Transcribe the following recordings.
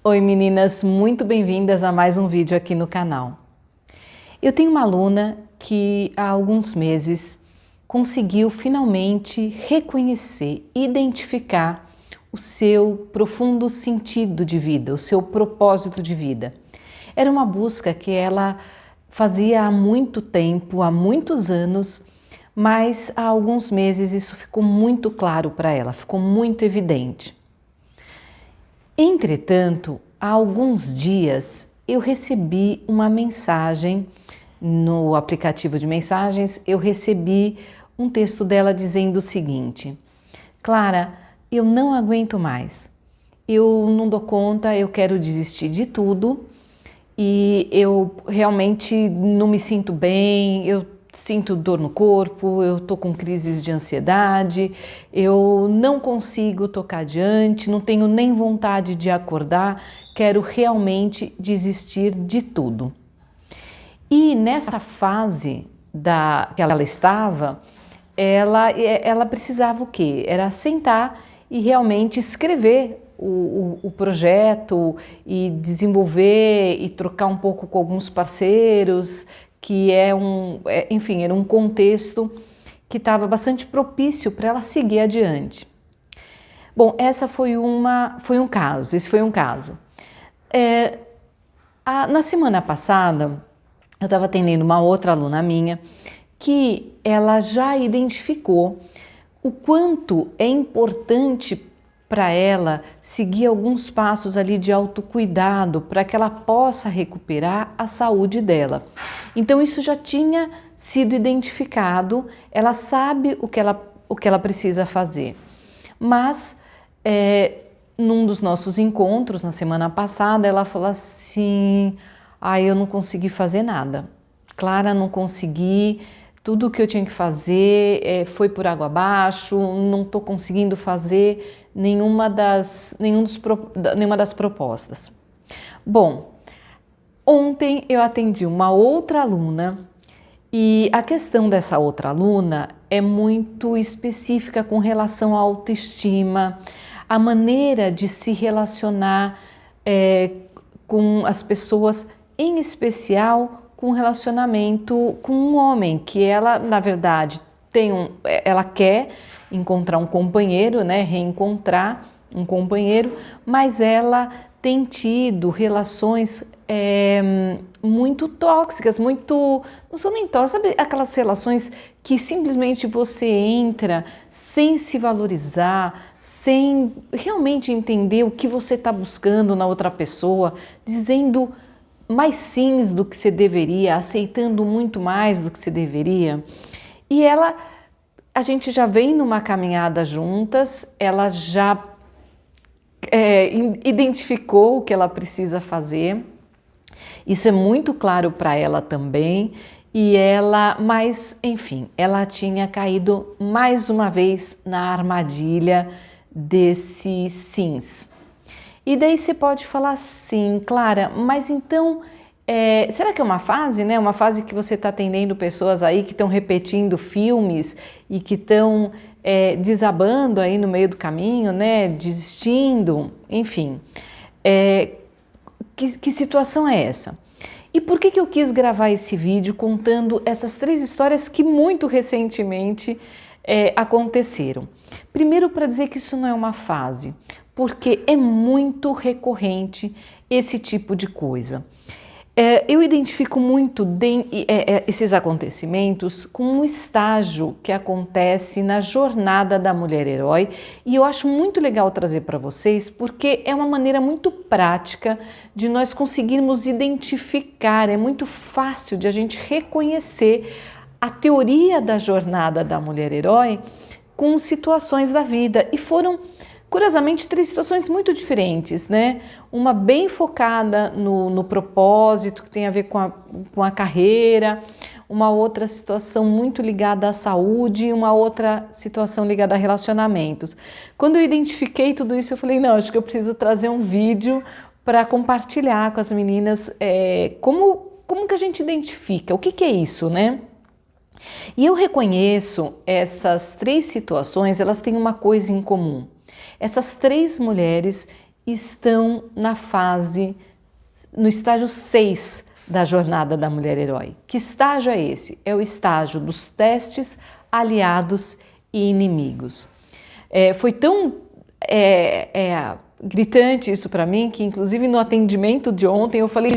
Oi meninas, muito bem-vindas a mais um vídeo aqui no canal. Eu tenho uma aluna que há alguns meses conseguiu finalmente reconhecer, identificar o seu profundo sentido de vida, o seu propósito de vida. Era uma busca que ela fazia há muito tempo, há muitos anos, mas há alguns meses isso ficou muito claro para ela, ficou muito evidente. Entretanto, há alguns dias eu recebi uma mensagem no aplicativo de mensagens, eu recebi um texto dela dizendo o seguinte: Clara, eu não aguento mais, eu não dou conta, eu quero desistir de tudo e eu realmente não me sinto bem, eu sinto dor no corpo, eu tô com crises de ansiedade, eu não consigo tocar adiante, não tenho nem vontade de acordar, quero realmente desistir de tudo. E nessa fase que ela estava, ela precisava o quê? Era sentar e realmente escrever o projeto e desenvolver e trocar um pouco com alguns parceiros, que enfim, era um contexto que estava bastante propício para ela seguir adiante. Bom, esse foi um caso. Na semana passada, eu estava atendendo uma outra aluna minha que ela já identificou o quanto é importante para ela seguir alguns passos ali de autocuidado para que ela possa recuperar a saúde dela. Então isso já tinha sido identificado, ela sabe o que ela precisa fazer. Mas num dos nossos encontros na semana passada, ela falou assim: eu não consegui fazer nada. Clara, não consegui. Tudo o que eu tinha que fazer foi por água abaixo, não estou conseguindo fazer nenhuma das propostas. Bom, ontem eu atendi uma outra aluna e a questão dessa outra aluna é muito específica com relação à autoestima, a maneira de se relacionar com as pessoas, em especial com relacionamento com um homem, que ela, na verdade, ela quer encontrar um companheiro, né, reencontrar um companheiro, mas ela tem tido relações muito tóxicas, não são nem tóxicas, sabe aquelas relações que simplesmente você entra sem se valorizar, sem realmente entender o que você está buscando na outra pessoa, dizendo mais sims do que você deveria, aceitando muito mais do que você deveria. E a gente já vem numa caminhada juntas, ela já identificou o que ela precisa fazer. Isso é muito claro para ela também. Mas enfim, ela tinha caído mais uma vez na armadilha desses sims. E daí você pode falar assim, Clara, mas então, será que é uma fase, né? Uma fase que você está atendendo pessoas aí que estão repetindo filmes e que estão desabando aí no meio do caminho, né? Desistindo, enfim. Que situação é essa? E por que eu quis gravar esse vídeo contando essas 3 histórias que muito recentemente aconteceram? Primeiro, para dizer que isso não é uma fase, porque é muito recorrente esse tipo de coisa. Eu identifico muito esses acontecimentos com um estágio que acontece na jornada da mulher herói, e eu acho muito legal trazer para vocês porque é uma maneira muito prática de nós conseguirmos identificar, é muito fácil de a gente reconhecer a teoria da jornada da mulher herói com situações da vida, e foram curiosamente 3 situações muito diferentes, né? Uma bem focada no propósito, que tem a ver com a carreira, uma outra situação muito ligada à saúde e uma outra situação ligada a relacionamentos. Quando eu identifiquei tudo isso, eu falei, não, acho que eu preciso trazer um vídeo para compartilhar com as meninas como que a gente identifica, o que é isso, né? E eu reconheço essas 3 situações, elas têm uma coisa em comum. Essas 3 mulheres estão no estágio 6 da jornada da mulher herói. Que estágio é esse? É o estágio dos testes, aliados e inimigos. Foi tão gritante isso para mim que, inclusive, no atendimento de ontem eu falei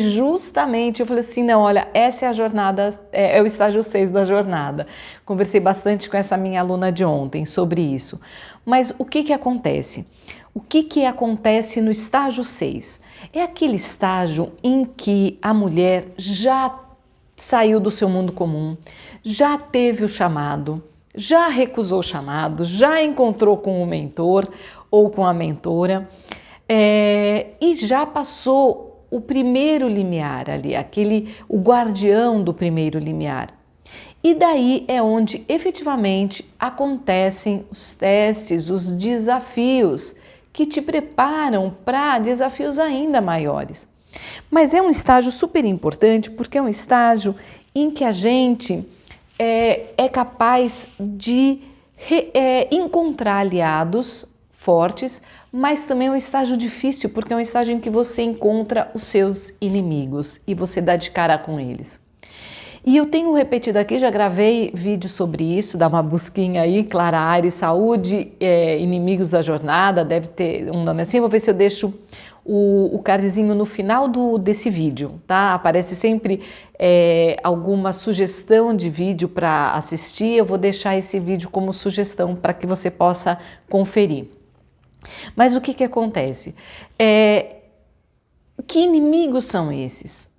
assim, não, olha, essa é a jornada, é o estágio 6 da jornada. Conversei bastante com essa minha aluna de ontem sobre isso. Mas o que acontece? O que acontece no estágio 6? É aquele estágio em que a mulher já saiu do seu mundo comum, já teve o chamado, já recusou o chamado, já encontrou com o mentor ou com a mentora e já passou o primeiro limiar ali, o guardião do primeiro limiar. E daí é onde efetivamente acontecem os testes, os desafios que te preparam para desafios ainda maiores. Mas é um estágio super importante porque é um estágio em que a gente é capaz de encontrar aliados fortes, mas também é um estágio difícil porque é um estágio em que você encontra os seus inimigos e você dá de cara com eles. E eu tenho repetido aqui, já gravei vídeo sobre isso, dá uma busquinha aí, Clara Aires, Saúde, Inimigos da Jornada, deve ter um nome assim, vou ver se eu deixo o cardzinho no final desse vídeo, tá? Aparece sempre alguma sugestão de vídeo para assistir, eu vou deixar esse vídeo como sugestão para que você possa conferir. Mas o que acontece? Que inimigos são esses?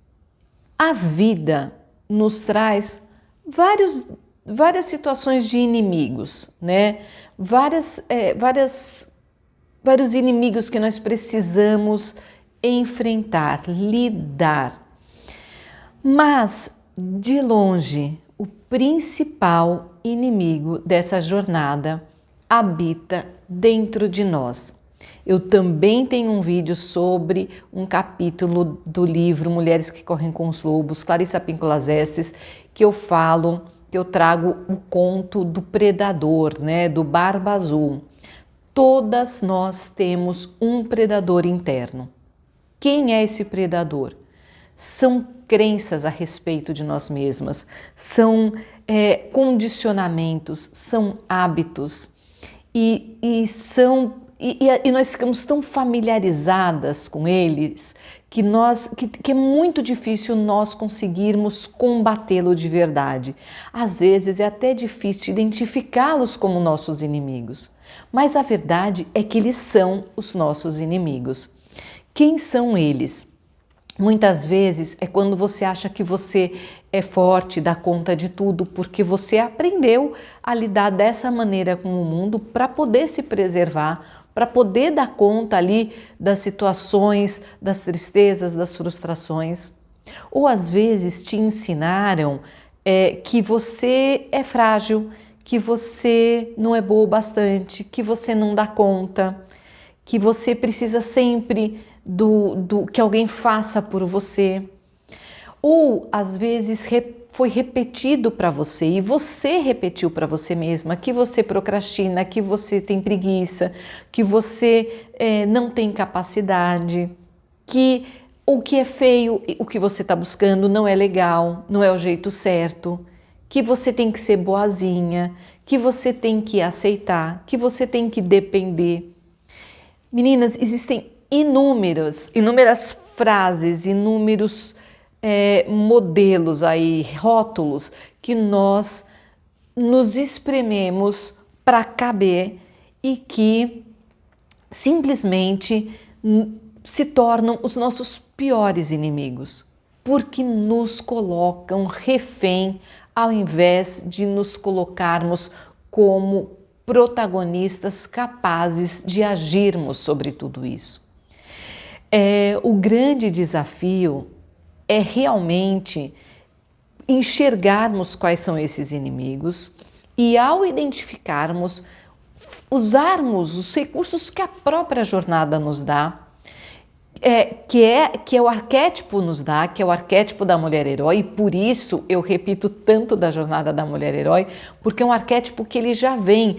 A vida nos traz várias situações de inimigos, né? Vários inimigos que nós precisamos enfrentar, lidar. Mas, de longe, o principal inimigo dessa jornada habita dentro de nós. Eu também tenho um vídeo sobre um capítulo do livro Mulheres que Correm com os Lobos, Clarissa Píncolas Estes, que eu trago o conto do predador, né, do Barba Azul. Todas nós temos um predador interno. Quem é esse predador? São crenças a respeito de nós mesmas, são condicionamentos, são hábitos e nós ficamos tão familiarizadas com eles que é muito difícil nós conseguirmos combatê-lo de verdade. Às vezes é até difícil identificá-los como nossos inimigos, mas a verdade é que eles são os nossos inimigos. Quem são eles? Muitas vezes é quando você acha que você é forte, dá conta de tudo, porque você aprendeu a lidar dessa maneira com o mundo para poder se preservar, para poder dar conta ali das situações, das tristezas, das frustrações. Ou às vezes te ensinaram que você é frágil, que você não é boa o bastante, que você não dá conta, que você precisa sempre que alguém faça por você. Ou às vezes foi repetido para você e você repetiu para você mesma que você procrastina, que você tem preguiça, que você não tem capacidade, que o que é feio, o que você está buscando não é legal, não é o jeito certo, que você tem que ser boazinha, que você tem que aceitar, que você tem que depender. Meninas, existem inúmeras frases, inúmeros modelos aí, rótulos que nós nos esprememos para caber e que simplesmente se tornam os nossos piores inimigos, porque nos colocam refém ao invés de nos colocarmos como protagonistas capazes de agirmos sobre tudo isso. O grande desafio é realmente enxergarmos quais são esses inimigos e, ao identificarmos, usarmos os recursos que a própria jornada nos dá, que é o arquétipo nos dá, que é o arquétipo da mulher herói, e por isso eu repito tanto da jornada da mulher herói, porque é um arquétipo que ele já vem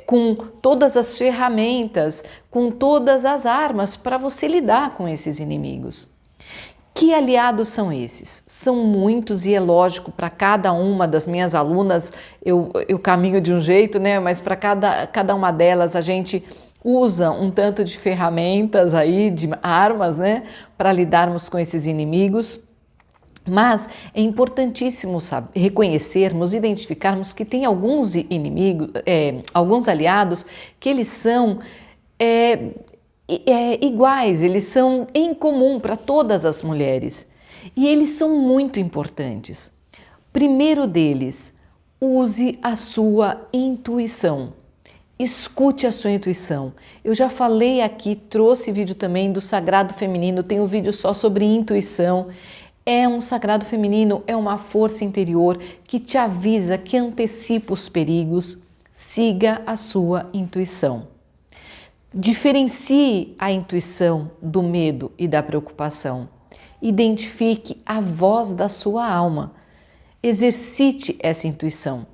com todas as ferramentas, com todas as armas para você lidar com esses inimigos. Que aliados são esses? São muitos e é lógico, para cada uma das minhas alunas eu caminho de um jeito, né? Mas para cada uma delas a gente usa um tanto de ferramentas aí, de armas, né? Para lidarmos com esses inimigos. Mas é importantíssimo reconhecermos, identificarmos que tem alguns inimigos, alguns aliados que eles são iguais, eles são em comum para todas as mulheres e eles são muito importantes. Primeiro deles, use a sua intuição. Escute a sua intuição. Eu já falei aqui, trouxe vídeo também do Sagrado Feminino, tem um vídeo só sobre intuição. É um sagrado feminino, é uma força interior que te avisa, que antecipa os perigos. Siga a sua intuição. Diferencie a intuição do medo e da preocupação. Identifique a voz da sua alma. Exercite essa intuição.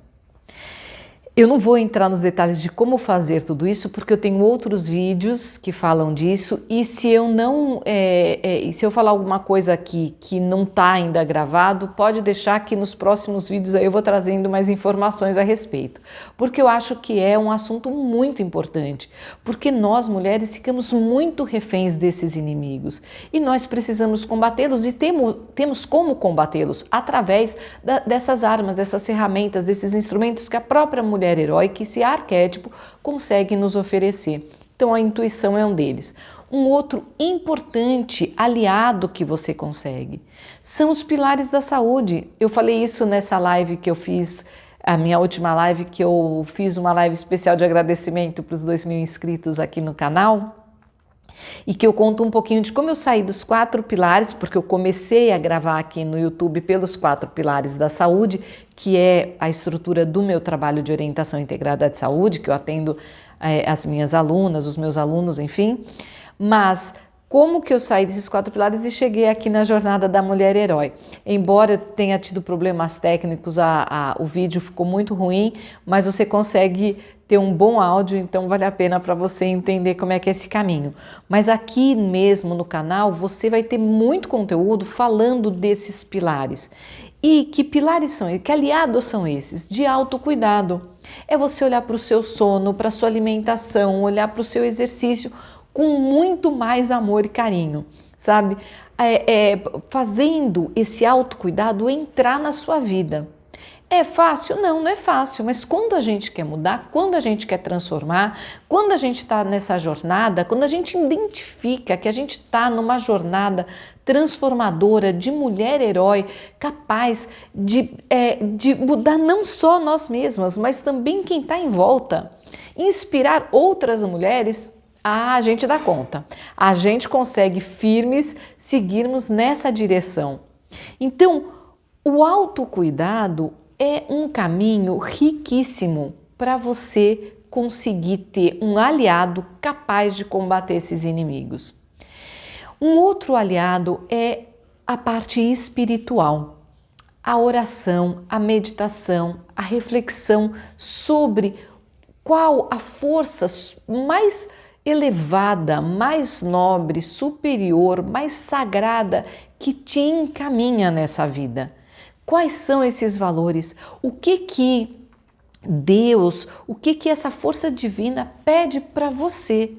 Eu não vou entrar nos detalhes de como fazer tudo isso, porque eu tenho outros vídeos que falam disso e se eu falar alguma coisa aqui que não está ainda gravado, pode deixar que nos próximos vídeos aí eu vou trazendo mais informações a respeito, porque eu acho que é um assunto muito importante, porque nós mulheres ficamos muito reféns desses inimigos e nós precisamos combatê-los e temos como combatê-los através dessas armas, dessas ferramentas, desses instrumentos que a própria mulher herói, que esse arquétipo consegue nos oferecer. Então a intuição é um deles. Um outro importante aliado que você consegue são os pilares da saúde. Eu falei isso nessa live que eu fiz, a minha última live, que eu fiz uma live especial de agradecimento para os 2.000 inscritos aqui no canal. E que eu conto um pouquinho de como eu saí dos 4 pilares, porque eu comecei a gravar aqui no YouTube pelos 4 pilares da saúde, que é a estrutura do meu trabalho de orientação integrada de saúde, que eu atendo as minhas alunas, os meus alunos, enfim. Mas como que eu saí desses 4 pilares e cheguei aqui na jornada da mulher herói? Embora eu tenha tido problemas técnicos, o vídeo ficou muito ruim, mas você consegue ter um bom áudio, então vale a pena para você entender como é que é esse caminho. Mas aqui mesmo no canal você vai ter muito conteúdo falando desses pilares. E que pilares são? Que aliados são esses? De autocuidado. É você olhar para o seu sono, para a sua alimentação, olhar para o seu exercício com muito mais amor e carinho, sabe? Fazendo esse autocuidado entrar na sua vida. É fácil? Não, não é fácil, mas quando a gente quer mudar, quando a gente quer transformar, quando a gente está nessa jornada, quando a gente identifica que a gente está numa jornada transformadora de mulher herói, capaz de mudar não só nós mesmas, mas também quem está em volta, inspirar outras mulheres, a gente dá conta, a gente consegue firmes seguirmos nessa direção. Então, o autocuidado é um caminho riquíssimo para você conseguir ter um aliado capaz de combater esses inimigos. Um outro aliado é a parte espiritual, a oração, a meditação, a reflexão sobre qual a força mais elevada, mais nobre, superior, mais sagrada que te encaminha nessa vida. Quais são esses valores? O que Deus, o que essa força divina pede para você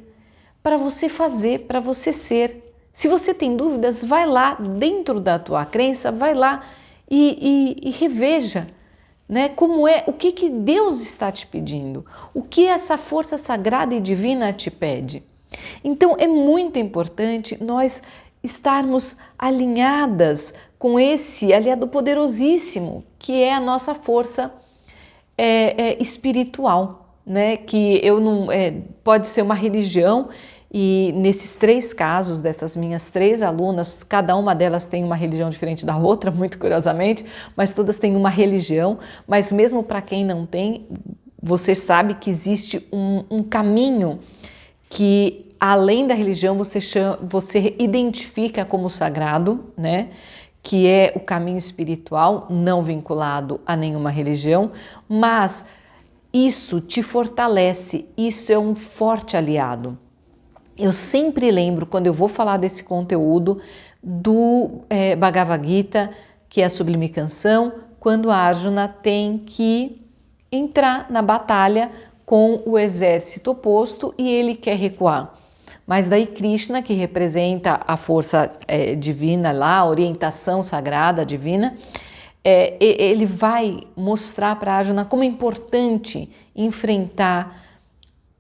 fazer, para você ser? Se você tem dúvidas, vai lá dentro da tua crença, vai lá e reveja, né? Como o que Deus está te pedindo? O que essa força sagrada e divina te pede? Então é muito importante nós estarmos alinhadas com esse aliado poderosíssimo que é a nossa força espiritual, né? Que pode ser uma religião. E nesses 3 casos, dessas minhas 3 alunas, cada uma delas tem uma religião diferente da outra, muito curiosamente, mas todas têm uma religião. Mas mesmo para quem não tem, você sabe que existe um caminho que, além da religião, você identifica como sagrado, né? Que é o caminho espiritual, não vinculado a nenhuma religião, mas Isso te fortalece, isso é um forte aliado. Eu sempre lembro, quando eu vou falar desse conteúdo, do Bhagavad Gita, que é a Sublime Canção, quando Arjuna tem que entrar na batalha com o exército oposto e ele quer recuar. Mas daí Krishna, que representa a força divina lá, a orientação sagrada divina, ele vai mostrar para Arjuna como é importante enfrentar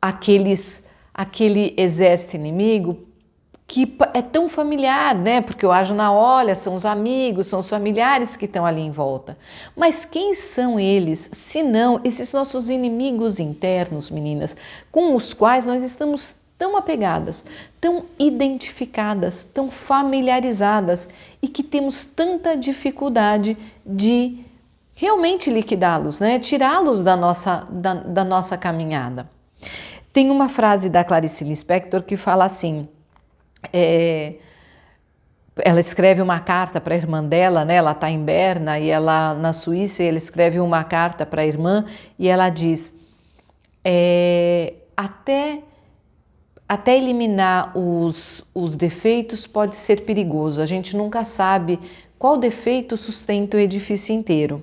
aquele exército inimigo que é tão familiar, né? Porque o Arjuna olha, são os amigos, são os familiares que estão ali em volta. Mas quem são eles, se não esses nossos inimigos internos, meninas, com os quais nós estamos tão apegadas, tão identificadas, tão familiarizadas e que temos tanta dificuldade de realmente liquidá-los, né? Tirá-los da nossa caminhada. Tem uma frase da Clarice Lispector que fala assim, ela escreve uma carta para a irmã dela, né? Ela está em Berna e ela na Suíça, e ela escreve uma carta para a irmã e ela diz, até eliminar os defeitos pode ser perigoso, a gente nunca sabe qual defeito sustenta o edifício inteiro.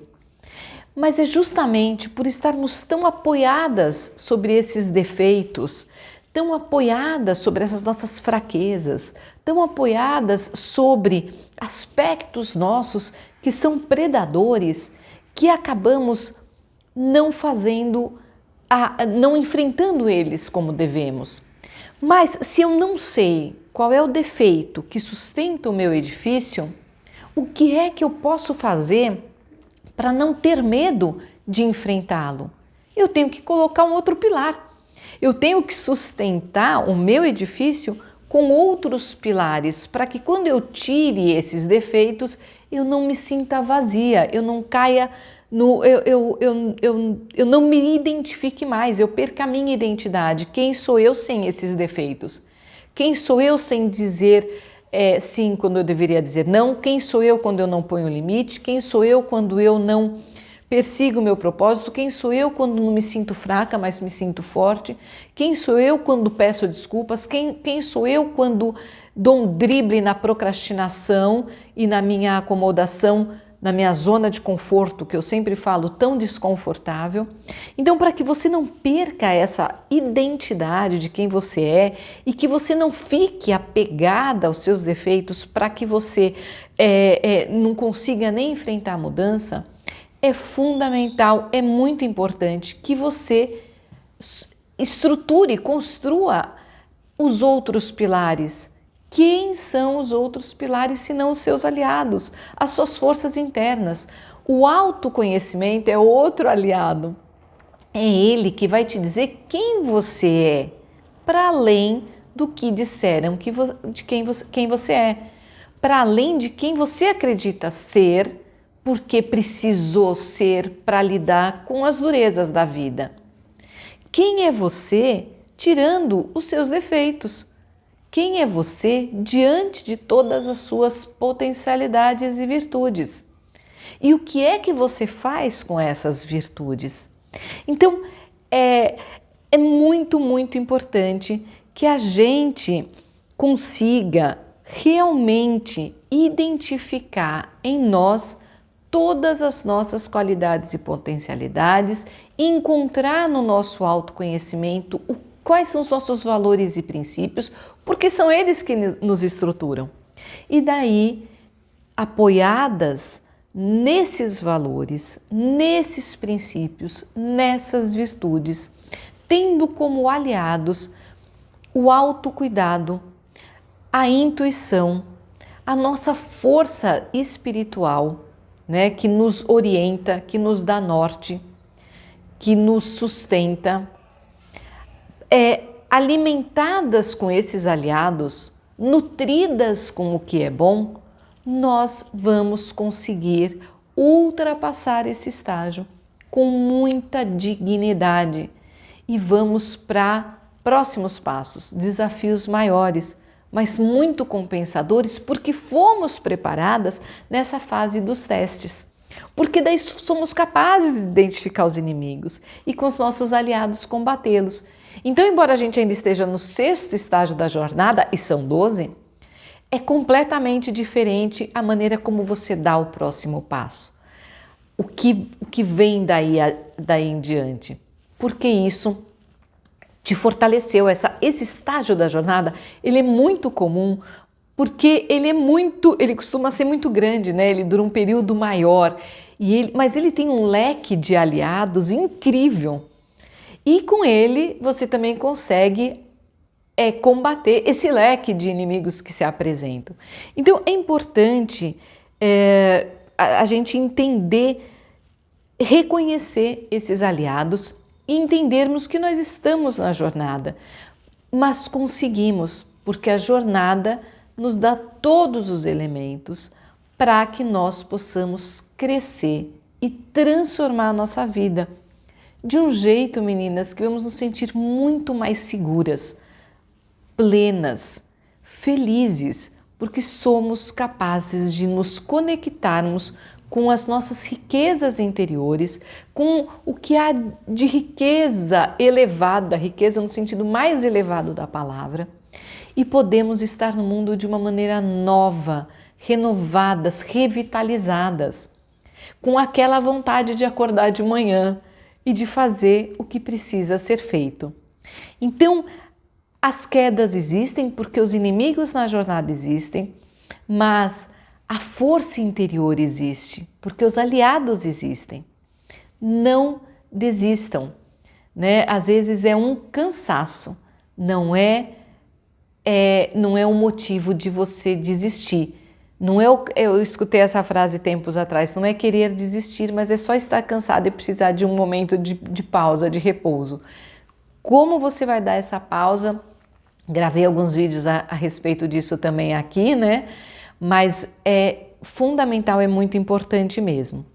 Mas é justamente por estarmos tão apoiadas sobre esses defeitos, tão apoiadas sobre essas nossas fraquezas, tão apoiadas sobre aspectos nossos que são predadores, que acabamos não enfrentando eles como devemos. Mas se eu não sei qual é o defeito que sustenta o meu edifício, o que é que eu posso fazer para não ter medo de enfrentá-lo? Eu tenho que colocar um outro pilar. Eu tenho que sustentar o meu edifício com outros pilares, para que quando eu tire esses defeitos, eu não me sinta vazia, eu não caia eu não me identifique mais, eu perca a minha identidade. Quem sou eu sem esses defeitos? Quem sou eu sem dizer sim quando eu deveria dizer não? Quem sou eu quando eu não ponho limite? Quem sou eu quando eu não persigo o meu propósito? Quem sou eu quando não me sinto fraca, mas me sinto forte? Quem sou eu quando peço desculpas? Quem sou eu quando dou um drible na procrastinação e na minha acomodação, na minha zona de conforto, que eu sempre falo tão desconfortável? Então, para que você não perca essa identidade de quem você é e que você não fique apegada aos seus defeitos, para que você não consiga nem enfrentar a mudança, é fundamental, é muito importante que você estruture, construa os outros pilares. Quem são os outros pilares se não os seus aliados, as suas forças internas? O autoconhecimento é outro aliado. É ele que vai te dizer quem você é, para além do que disseram de quem você é, para além de quem você acredita ser, porque precisou ser para lidar com as durezas da vida. Quem é você tirando os seus defeitos? Quem é você diante de todas as suas potencialidades e virtudes? E o que é que você faz com essas virtudes? Então, é muito, muito importante que a gente consiga realmente identificar em nós todas as nossas qualidades e potencialidades, encontrar no nosso autoconhecimento quais são os nossos valores e princípios, porque são eles que nos estruturam. E daí, apoiadas nesses valores, nesses princípios, nessas virtudes, tendo como aliados o autocuidado, a intuição, a nossa força espiritual, né, que nos orienta, que nos dá norte, que nos sustenta, alimentadas com esses aliados, nutridas com o que é bom, nós vamos conseguir ultrapassar esse estágio com muita dignidade e vamos para próximos passos, desafios maiores, mas muito compensadores, porque fomos preparadas nessa fase dos testes. Porque daí somos capazes de identificar os inimigos e com os nossos aliados combatê-los. Então, embora a gente ainda esteja no 6º estágio da jornada, e são 12, é completamente diferente a maneira como você dá o próximo passo. O que vem daí em diante. Porque isso te fortaleceu. Esse estágio da jornada, ele é muito comum, porque ele costuma ser muito grande, né? Ele dura um período maior, mas ele tem um leque de aliados incrível. E com ele você também consegue combater esse leque de inimigos que se apresentam. Então é importante a gente entender, reconhecer esses aliados e entendermos que nós estamos na jornada, mas conseguimos, porque a jornada nos dá todos os elementos para que nós possamos crescer e transformar a nossa vida de um jeito, meninas, que vamos nos sentir muito mais seguras, plenas, felizes, porque somos capazes de nos conectarmos com as nossas riquezas interiores, com o que há de riqueza elevada, riqueza no sentido mais elevado da palavra, e podemos estar no mundo de uma maneira nova, renovadas, revitalizadas, com aquela vontade de acordar de manhã e de fazer o que precisa ser feito. Então, as quedas existem porque os inimigos na jornada existem, mas a força interior existe porque os aliados existem. Não desistam, né? Às vezes é um cansaço, não é um motivo de você desistir. Não é eu escutei essa frase tempos atrás, não é querer desistir, mas é só estar cansado e precisar de um momento de pausa, de repouso. Como você vai dar essa pausa? Gravei alguns vídeos a respeito disso também aqui, né? Mas é fundamental, é muito importante mesmo.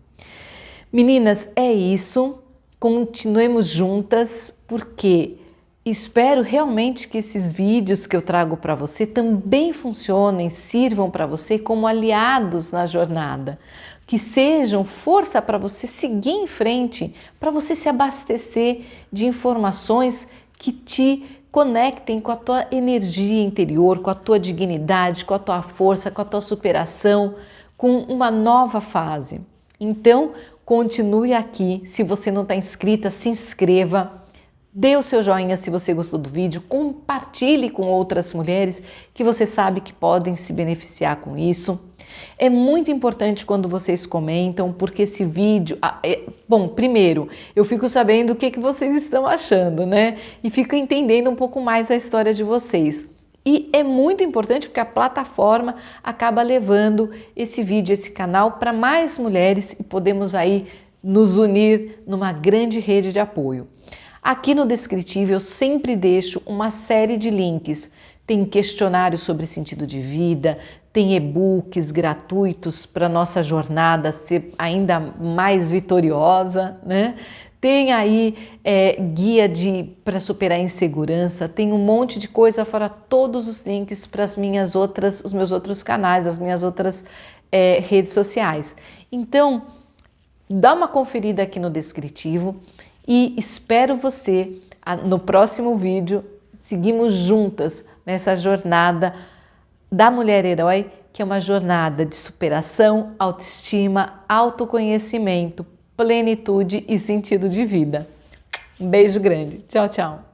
Meninas, é isso. Continuemos juntas, porque espero realmente que esses vídeos que eu trago para você também funcionem, sirvam para você como aliados na jornada, que sejam força para você seguir em frente, para você se abastecer de informações que te conectem com a tua energia interior, com a tua dignidade, com a tua força, com a tua superação, com uma nova fase. Então, continue aqui. Se você não está inscrita, se inscreva. Dê o seu joinha se você gostou do vídeo, compartilhe com outras mulheres que você sabe que podem se beneficiar com isso. É muito importante quando vocês comentam, porque esse vídeo... Bom, primeiro, eu fico sabendo o que vocês estão achando, né? E fico entendendo um pouco mais a história de vocês. E é muito importante porque a plataforma acaba levando esse vídeo, esse canal para mais mulheres e podemos aí nos unir numa grande rede de apoio. Aqui no descritivo eu sempre deixo uma série de links. Tem questionário sobre sentido de vida, tem e-books gratuitos para nossa jornada ser ainda mais vitoriosa, né? Tem aí guia para superar a insegurança, tem um monte de coisa, fora todos os links para os meus outros canais, as minhas outras redes sociais. Então, dá uma conferida aqui no descritivo e espero você no próximo vídeo. Seguimos juntas nessa jornada da mulher herói, que é uma jornada de superação, autoestima, autoconhecimento, plenitude e sentido de vida. Um beijo grande. Tchau, tchau.